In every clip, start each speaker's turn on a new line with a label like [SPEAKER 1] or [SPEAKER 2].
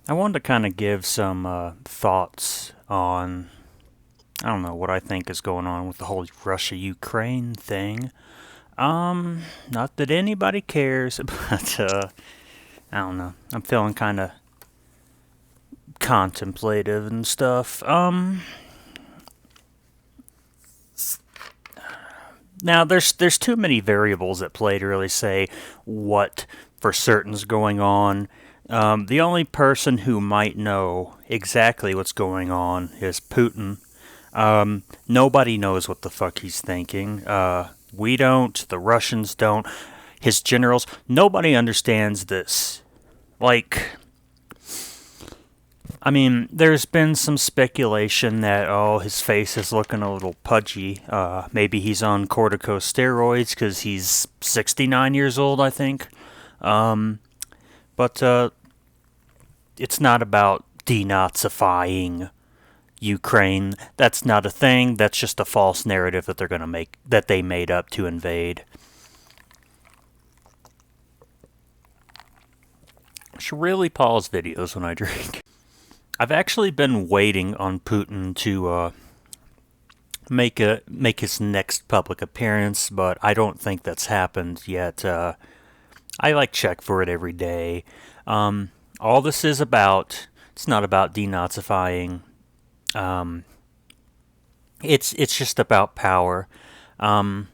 [SPEAKER 1] I wanted to kind of give some thoughts on, I don't know, what I think is going on with the whole Russia-Ukraine thing. Not that anybody cares, but I don't know. I'm feeling kind of contemplative and stuff. Now there's too many variables at play to really say what for certain's going on. The only person who might know exactly what's going on is Putin. Nobody knows what the fuck he's thinking. We don't. The Russians don't. His generals. Nobody understands this. Like, I mean, there's been some speculation that, oh, his face is looking a little pudgy. Maybe he's on corticosteroids because he's 69 years old, I think. But it's not about denazifying Ukraine. That's not a thing. That's just a false narrative that they're gonna make, that they made up to invade. I should really pause videos when I drink. I've actually been waiting on Putin to make his next public appearance, but I don't think that's happened yet. I check for it every day. All this is about, it's not about denazifying. Um, it's just about power. Um,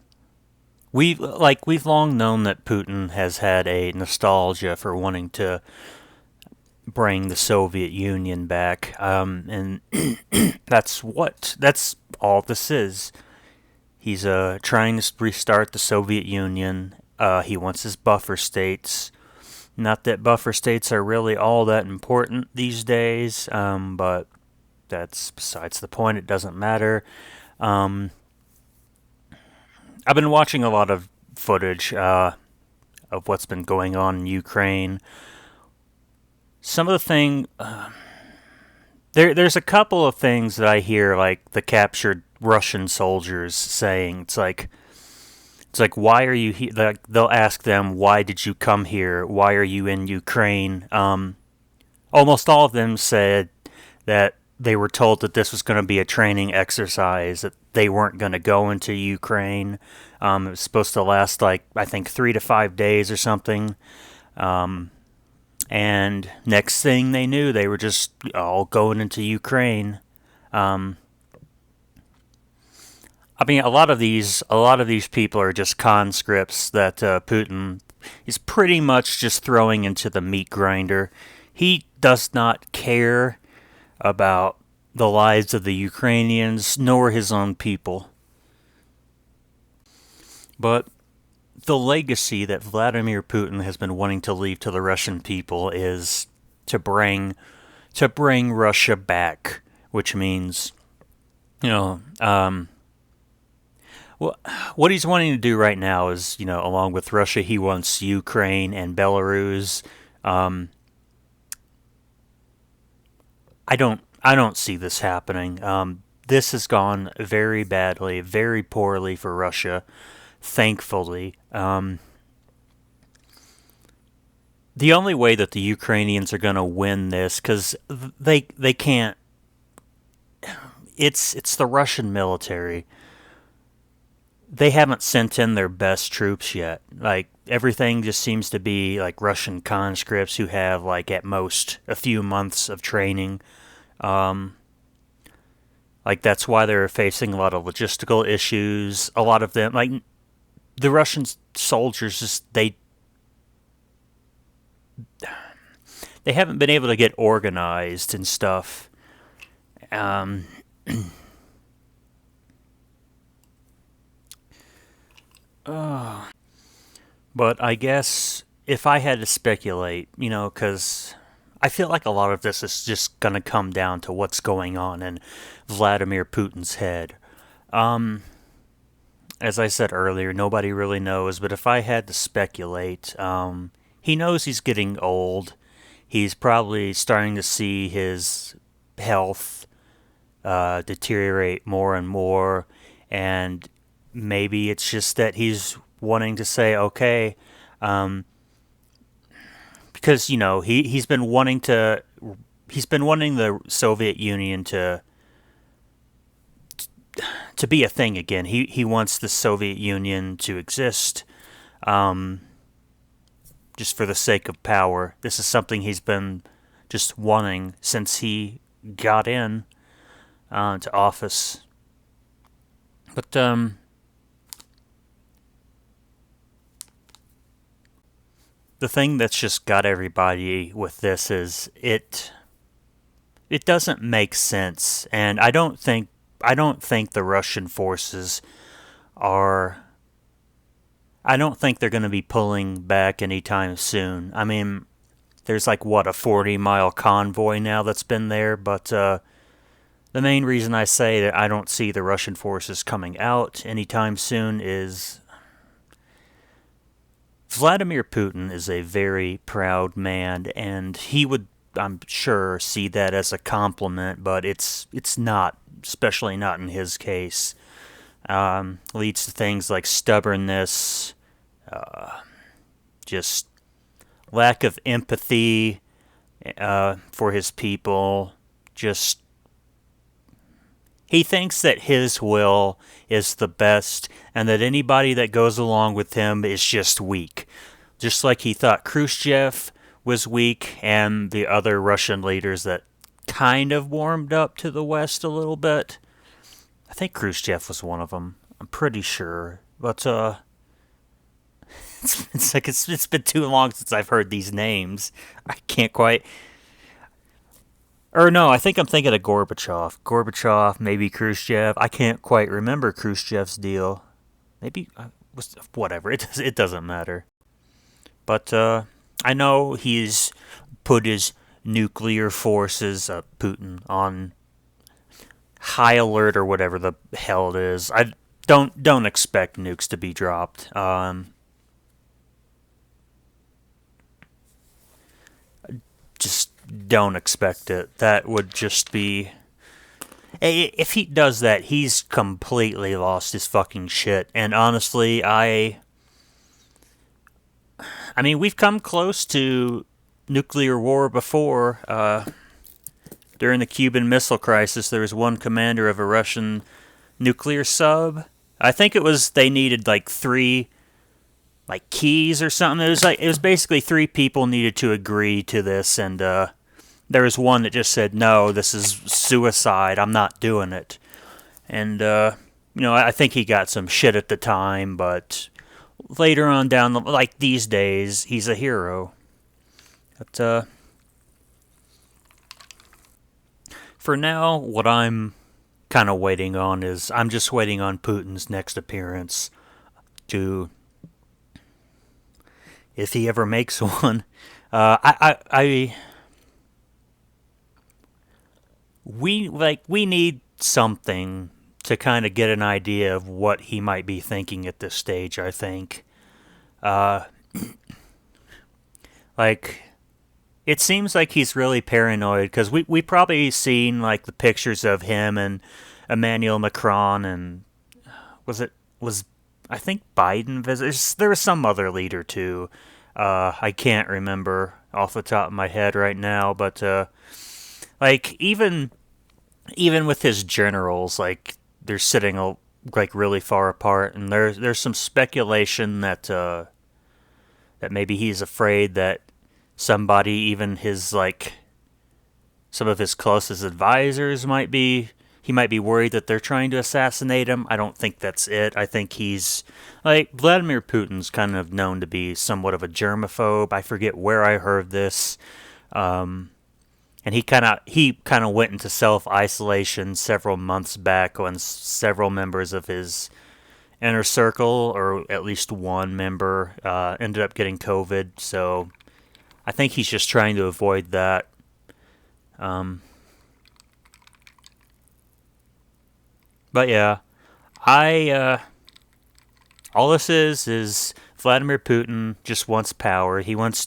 [SPEAKER 1] we've long known that Putin has had a nostalgia for wanting to bring the Soviet Union back, and that's all this is. He's trying to restart the Soviet Union. He wants his buffer states. Not that buffer states are really all that important these days, but that's besides the point. It doesn't matter. Um, I've been watching a lot of footage of what's been going on in Ukraine. Some of the thing, there's a couple of things that I hear, like the captured Russian soldiers saying. It's like, why are you here? Like, they'll ask them, why did you come here? Why are you in Ukraine? Almost all of them said that they were told that this was going to be a training exercise, that they weren't going to go into Ukraine. It was supposed to last, like, I think 3 to 5 days or something. Um, and next thing they knew, they were just all going into Ukraine. Um, I mean, a lot of these people are just conscripts that Putin is pretty much just throwing into the meat grinder. He does not care about the lives of the Ukrainians nor his own people. But the legacy that Vladimir Putin has been wanting to leave to the Russian people is to bring Russia back, which means, you know, well, what he's wanting to do right now is, along with Russia, he wants Ukraine and Belarus. Um, I don't see this happening. This has gone very badly, very poorly for Russia. Thankfully, the only way that the Ukrainians are going to win this, because they can't. It's the Russian military. They haven't sent in their best troops yet. Like, everything just seems to be like Russian conscripts who have, like, at most a few months of training. Um, like, that's why they're facing a lot of logistical issues. A lot of them, like, the Russian soldiers, just they haven't been able to get organized and stuff. Um, but I guess if I had to speculate, because I feel like a lot of this is just going to come down to what's going on in Vladimir Putin's head. Um, as I said earlier, nobody really knows, but if I had to speculate, he knows he's getting old. He's probably starting to see his health deteriorate more and more, and maybe it's just that he's wanting to say, okay, um, because he's been wanting to he's been wanting the Soviet Union to be a thing again. He wants the Soviet Union to exist, just for the sake of power. This is something he's been just wanting since he got in to office. But the thing that's just got everybody with this is it doesn't make sense, and I don't think the Russian forces are. I don't think they're going to be pulling back anytime soon. I mean, there's like what, a 40-mile convoy now that's been there, but the main reason I say that I don't see the Russian forces coming out anytime soon is Vladimir Putin is a very proud man, and he would, I'm sure, see that as a compliment, but it's not, especially not in his case. Leads to things like stubbornness, just lack of empathy for his people. Just he thinks that his will is the best, and that anybody that goes along with him is just weak. Just like he thought Khrushchev was weak, and the other Russian leaders that kind of warmed up to the West a little bit. I think Khrushchev was one of them. I'm pretty sure. But, it's been too long since I've heard these names. I can't quite. Or no, I think I'm thinking of Gorbachev. Gorbachev, maybe Khrushchev. I can't quite remember Khrushchev's deal. Maybe, whatever. It doesn't matter. But, I know he's put his nuclear forces, Putin, on high alert or whatever the hell it is. I don't expect nukes to be dropped. Just don't expect it. That would just be. If he does that, he's completely lost his fucking shit. And honestly, I mean, we've come close to nuclear war before. During the Cuban Missile Crisis, there was one commander of a Russian nuclear sub. I think it was they needed like 3 like keys or something. It was basically 3 people needed to agree to this, and there was one that just said, "No, this is suicide. I'm not doing it." And I think he got some shit at the time, but later on down like these days, he's a hero. But for now, what I'm kind of waiting on is I'm just waiting on Putin's next appearance to, if he ever makes one. We need something to kind of get an idea of what he might be thinking at this stage. I think, like. It seems like he's really paranoid, because we probably seen like the pictures of him and Emmanuel Macron, and was I think Biden visits. There was some other leader too. I can't remember off the top of my head right now, but like even with his generals, like they're sitting like really far apart, and there's some speculation that maybe he's afraid that somebody, even his like some of his closest advisors he might be worried that they're trying to assassinate him. I don't think that's it. I think he's like, Vladimir Putin's kind of known to be somewhat of a germaphobe. I forget where I heard this. And he kind of went into self-isolation several months back when several members of his inner circle, or at least one member, ended up getting COVID. So I think he's just trying to avoid that. But yeah, all this is Vladimir Putin just wants power. He wants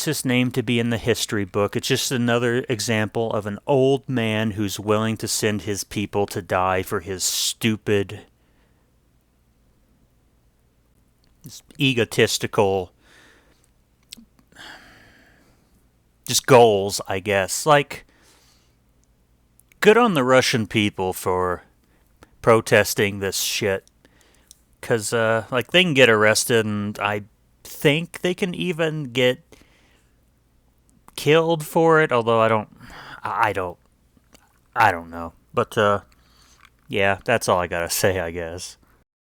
[SPEAKER 1] his name to be in the history book. It's just another example of an old man who's willing to send his people to die for his stupid, egotistical just goals, I guess. Like, good on the Russian people for protesting this shit. Because, like, they can get arrested, and I think they can even get killed for it, although I don't know. But, yeah, that's all I gotta say, I guess.